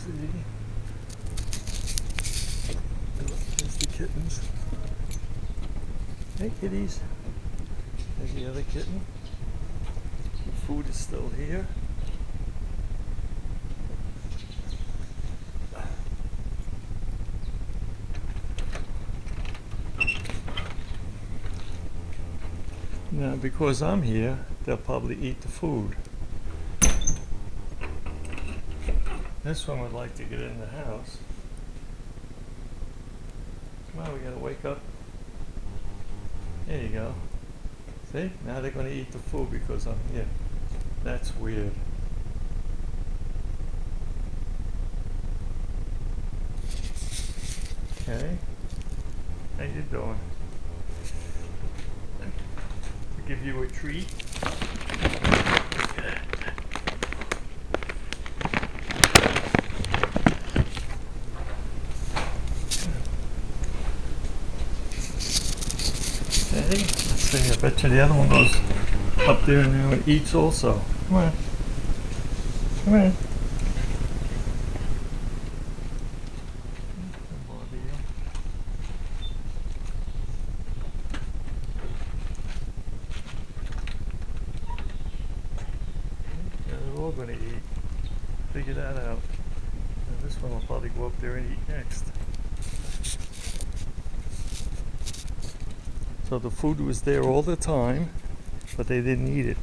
see. There's the kittens. Hey kitties. There's the other kitten. The food is still here. Now because I'm here, they'll probably eat the food. This one would like to get in the house. Come on, we gotta wake up. There you go. See? Now they're gonna eat the food because I'm here. That's weird. Okay. How you doing? To give you a treat. Okay, let's see, I bet you the other one goes up there now and eats also. Come on. Come on. Yeah, they're all going to eat. Figure that out. And this one will probably go up there and eat next. So the food was there all the time, but they didn't eat it.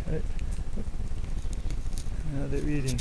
Okay. Now they're eating.